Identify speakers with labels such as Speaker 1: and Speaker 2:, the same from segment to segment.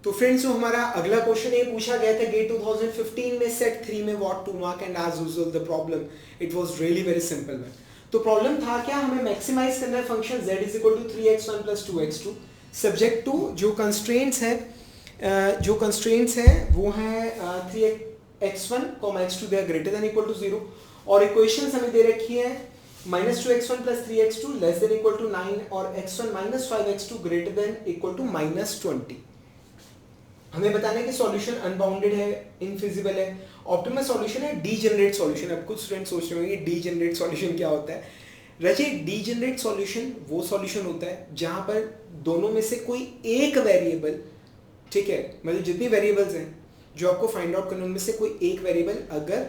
Speaker 1: तो फ्रेंड्स जो हमारा अगला क्वेश्चन ये पूछा गया था गेट 2015 में सेट 3 में what to mark and as usual the problem it was really very simple man. तो प्रॉब्लम था क्या, हमें मैक्सिमाइज करना है function z is equal to 3x1 plus 2x2 subject to जो कंस्ट्रेंट्स है वो है 3x1, x2 they are greater than equal to 0 और इक्वेशंस हमें दे रखी है -2x1 plus 3x2 less than equal to 9 और x1 minus 5x2 greater than equal to -20। हमें बताना है कि सॉल्यूशन अनबाउंडेड है, इनफिजिबल है, ऑप्टिमल सॉल्यूशन है, डीजेनरेट सॉल्यूशन। अब कुछ स्टूडेंट सोच रहे होंगे डीजेनरेट सॉल्यूशन क्या होता है। रचिए डीजेनरेट सॉल्यूशन वो सॉल्यूशन होता है जहां पर दोनों में से कोई एक वेरिएबल, ठीक है, मतलब जितनी वेरिएबल्स हैं जो आपको फाइंड आउट करने उनमें से कोई एक वेरिएबल अगर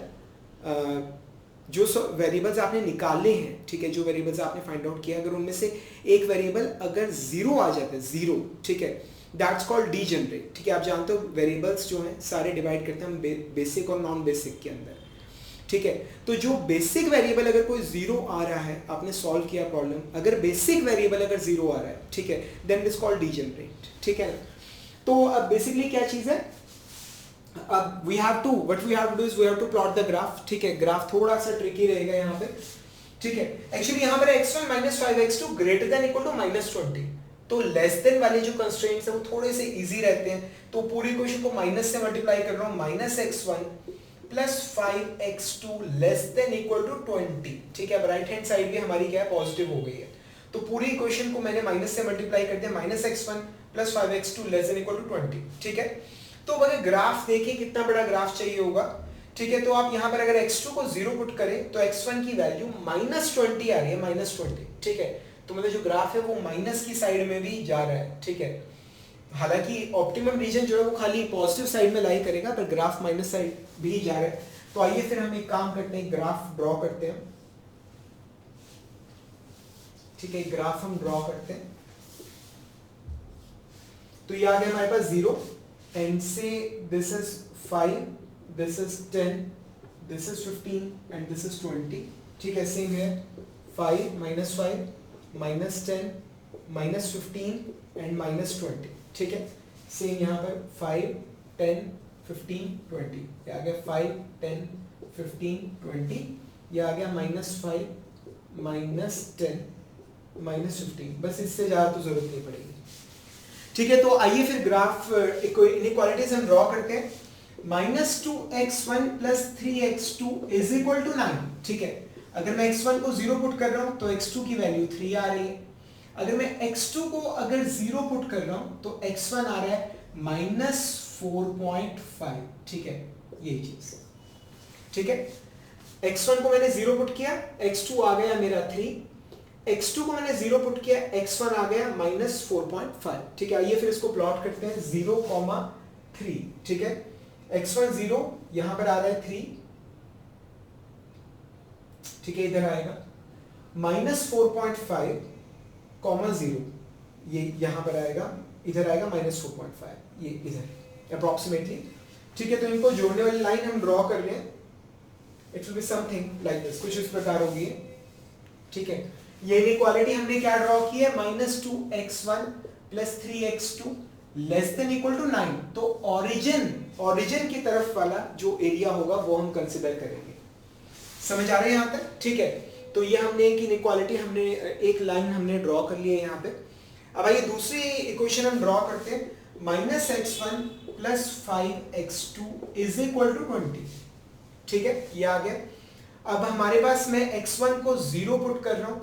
Speaker 1: जो वेरिएबल्स आपने निकाले हैं, ठीक है, जो वेरिएबल्स आपने फाइंड आउट किया अगर उनमें से एक वेरिएबल अगर जीरो आ जाता है, जीरो, ठीक है, दैट्स कॉल्ड डीजेनरेट। ठीक है, आप जानते हो वेरिएबल्स जो हैं सारे डिवाइड करते हैं हम बेसिक और नॉन बेसिक के अंदर, ठीक है। तो जो बेसिक वेरिएबल अगर कोई जीरो आ रहा है, आपने सॉल्व किया प्रॉब्लम, अगर बेसिक वेरिएबल अगर जीरो आ रहा है, ठीक है, then it is called degenerate, ठीक है ना। तो अब बेसिकली क्या चीज है, अब we have to do is we have to plot the graph, ठीक है। ग्राफ थोड़ा सा ट्रिकी रहेगा यहाँ पे, ठीक है। एक्चुअली यहाँ पर x1 minus 5x2 greater than equal to -20, तो लेस देन वाले जो कंस्ट्रेंट्स है वो थोड़े से इजी रहते हैं। तो पूरी इक्वेशन को माइनस से मल्टीप्लाई कर रहा हूँ, -x1 plus 5x2 less than equal to 20, ठीक है। अब राइट हैंड साइड भी हमारी क्या है, पॉजिटिव हो गई है। तो पूरी इक्वेशन को मैंने माइनस से मल्टीप्लाई कर दिया, -x1 plus 5x2 less than equal to 20, ठीक है। तो अगर ग्राफ देखिए कितना बड़ा ग्राफ चाहिए होगा, ठीक है। तो आप यहाँ पर अगर x2 को 0 पुट करें तो x1 की वैल्यू -20 आ रही है, -20, ठीक है। तो मतलब जो ग्राफ है वो माइनस की साइड में भी जा रहा है, ठीक है। हालांकि ऑप्टिमम रीजन जो है वो खाली पॉजिटिव साइड में लाई करेगा, पर ग्राफ माइनस साइड भी जा रहा है। तो आइए फिर हम एक काम करते हैं, ग्राफ ड्रॉ करते हैं, ठीक है। ग्राफ हम ड्रॉ करते हैं। तो ये आ गया हमारे पास 0 एंड से this is 5, this is 10, this is 15 and this is 20, ठीक है। सेम है 5 -5 -10 -15 एंड -20, ठीक है। सेम यहाँ पर 5 10 15 20, ये आ गया 5 10 15 20, ये आ गया -5 -10 -15, बस इससे ज़्यादा तो जरूरत नहीं पड़ेगी, ठीक है। तो आइए फिर ग्राफ इनइक्वालिटीज हम ड्रॉ करते हैं। -2x1 plus 3x2 is equal to 9, ठीक है। अगर मैं x1 को 0 पुट कर रहा हूं तो x2 की वैल्यू 3 आ रही है। अगर मैं x2 को अगर 0 पुट कर रहा हूं तो x1 आ रहा है -4.5, ठीक है, ये चीज, ठीक है। x1 को मैंने 0 पुट किया, x2 आ गया मेरा 3, x2 को मैंने 0 पुट किया, x1 आ गया -4.5, ठीक है। आइए फिर इसको प्लॉट करते हैं 0, 3, ठीक है। x1 0, यहां पर आ रहा है 3, ठीक है, इधर आएगा -4.5, 0, ये यहां पर आएगा, इधर आएगा -4.5, ये इधर अप्रोक्सीमेटली, ठीक है। तो इनको जोड़ने वाली लाइन हम ड्रॉ कर रहे हैं, it will be something like this, कुछ इस प्रकार होगी, ठीक है। ये इनइक्वालिटी हमने क्या ड्रॉ की है, -2x1 plus 3x2 less than equal to 9। तो ओरिजिन की तरफ वाला जो एरिया होगा वो हम कंसिडर करेंगे। समझ आ रहा है यहां तक, ठीक है। तो ये हमने एक इनइक्वालिटी, हमने एक लाइन हमने ड्रॉ कर ली है यहाँ पे। अब आइए दूसरी इक्वेशन हम ड्रॉ करते हैं, -x1 plus 5x2 is equal to 20, ठीक है, ये आ गया। अब हमारे पास मैं x1 को 0 पुट कर रहा हूं,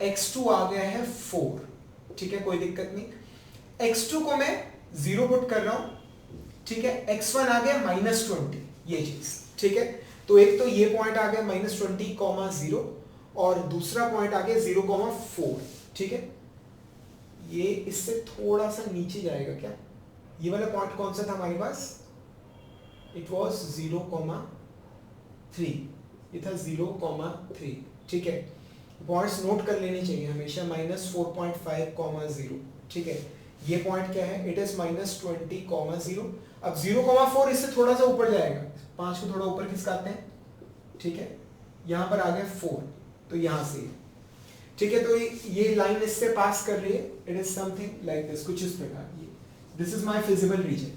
Speaker 1: x2 आ गया है 4, ठीक है, कोई दिक्कत नहीं। x2 को मैं 0 पुट कर रहा हूं, ठीक है, x1 आ गया -20, ये चीज, ठीक है। तो एक तो ये पॉइंट आ गया -20, 0 और दूसरा पॉइंट आ गया 0,4, ठीक है। ये इससे थोड़ा सा नीचे जाएगा क्या, ये वाला पॉइंट कौन सा था हमारे पास, इट वाज 0,3, ये था 0,3, ठीक है। पॉइंट्स नोट कर लेने चाहिए हमेशा, -4.5, 0, ठीक है। ये पॉइंट क्या है, इट इज -20, 0। अब 0,4 इससे थोड़ा सा ऊपर जाएगा, 5 को थोड़ा ऊपर खिसकाते हैं, ठीक है। यहां पर आ गया 4, तो यहां से, ठीक है। तो ये लाइन इससे पास कर रही है, it is something like this, कुछ इस प्रकार, this is my feasible region,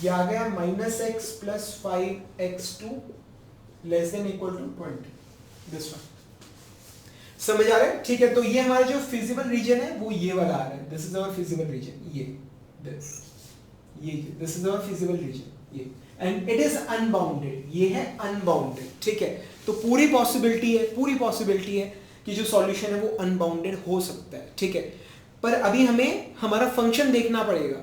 Speaker 1: ये आ गया -x + 5x2 less than equal to 20, this one. समझ आ रहा है? ठीक है, तो ये हमारा जो फिजिबल रीजन है वो ये वाला आ रहा है, this is our feasible region, ये this is our feasible region, ये, एंड इट इज अनबाउंडेड, ये है अनबाउंडेड। ठीक है, तो पूरी पॉसिबिलिटी है कि जो सॉल्यूशन है वो अनबाउंडेड हो सकता है। ठीक है, पर अभी हमें हमारा फंक्शन देखना पड़ेगा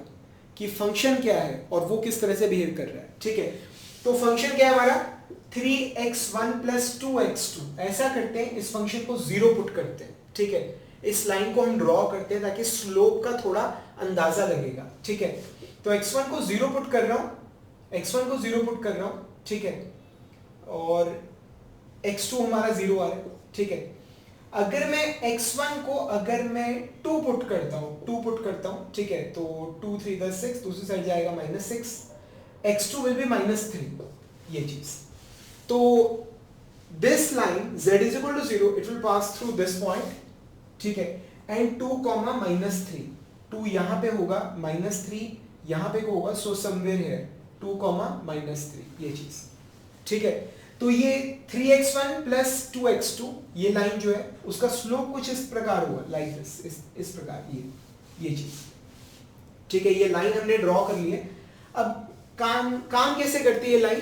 Speaker 1: कि फंक्शन क्या है और वो किस तरह से बिहेव कर रहा है। ठीक है, तो फंक्शन क्या है हमारा 3x1 + 2x2, ऐसा करते हैं, इस फंक्शन को 0 पुट करते हैं। ठीक है, इस लाइन को हम ड्रॉ करते हैं ताकि स्लोप का थोड़ा अंदाजा लगेगा। ठीक है, तो x1 को 0 पुट कर रहा हूं, ठीक है, और x2 हमारा 0 आ रहा है। ठीक है, अगर मैं x1 को अगर मैं 2 पुट करता हूं, ठीक है, तो 2 3 10 6, दूसरी साइड जाएगा -6, x2 विल बी -3, ये चीज। तो this line z = 0, it will pass through this point. ठीक है, एंड 2, -3, 2 यहां पे होगा, -3 यहां पे होगा, सो समवेयर हियर 2, -3, ये चीज। ठीक है, तो ये 3x1 + 2x2, ये लाइन जो है उसका स्लोप कुछ इस प्रकार होगा, लाइक दिस, इस प्रकार, ये चीज। ठीक है, ये लाइन हमने ड्रॉ कर ली है। अब काम कैसे करती है ये लाइन?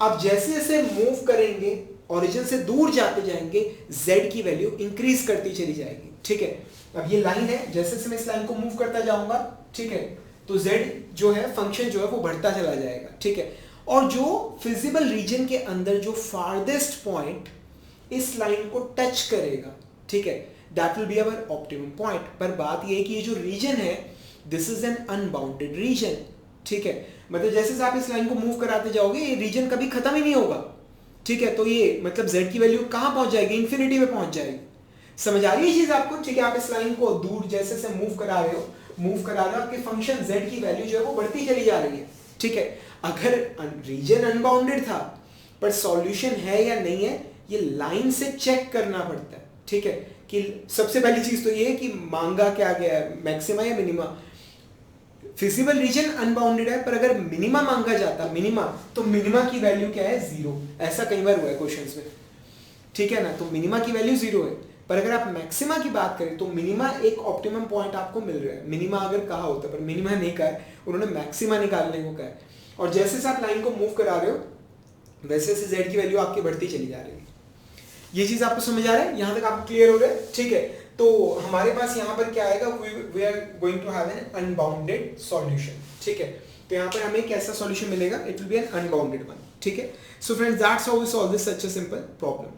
Speaker 1: आप जैसे जैसे मूव करेंगे, ओरिजिन से दूर जाते जाएंगे, z की वैल्यू इंक्रीज करती चली जाएगी। ठीक है, अब ये लाइन है, जैसे जैसे मैं इस लाइन को मूव करता जाऊंगा, ठीक है, तो z जो है फंक्शन जो है वो बढ़ता चला जाएगा। ठीक है, और जो फिजिबल रीजन के अंदर जो फारदेस्ट पॉइंट इस लाइन को टच करेगा, ठीक है, that will be our optimum point. पर बात ये है कि ये जो रीजन है, this is an unbounded region. ठीक है, मतलब जैसे से आप इस लाइन को मूव कराते जाओगे, ये रीजन कभी खत्म ही नहीं होगा। ठीक है, तो ये मतलब z की वैल्यू कहां पहुंच जाएगी? इंफिनिटी पे पहुंच जाएगी। समझ आ रही है चीज आपको? ठीक है, आप इस लाइन को दूर जैसे से मूव करा रहे हो, आपके फंक्शन z की वैल्यू जो है वो बढ़ती चली जा रही है। ठीक है, अगर रीजन अनबाउंडेड था पर सॉल्यूशन है या नहीं है, ये लाइन से चेक करना पड़ता है। ठीक है, कि सबसे पहली चीज तो ये है कि मांगा क्या गया है, मैक्सिमा या मिनिमा। फिजिबल रीजन अनबाउंडेड है, पर अगर मिनिमा मांगा जाता, तो मिनिमा की वैल्यू क्या है? 0। ऐसा कई बार हुआ है क्वेश्चंस में। ठीक है ना, तो मिनिमा की वैल्यू 0 है, पर अगर आप मैक्सिमा की बात करें तो मिनिमा एक ऑप्टिमम पॉइंट आपको मिल रहा है। मिनिमा अगर कहा होता, पर मिनिमा नहीं कहा है, उन्होंने मैक्सिमा निकालने को कहा है। और जैसे से आप लाइन को मूव करा रहे हो, वैसे से z की वैल्यू आपकी बढ़ती चली जा रही है। ये चीज आपको समझ आ रहा है? यहां तक आप क्लियर हो गए? ठीक है, तो हमारे पास यहाँ पर क्या आएगा? We are going to have an unbounded solution. ठीक है, तो यहाँ पर हमें कैसा सॉल्यूशन मिलेगा? It will be an unbounded one. ठीक है, so friends, that's how we solve this such a simple problem.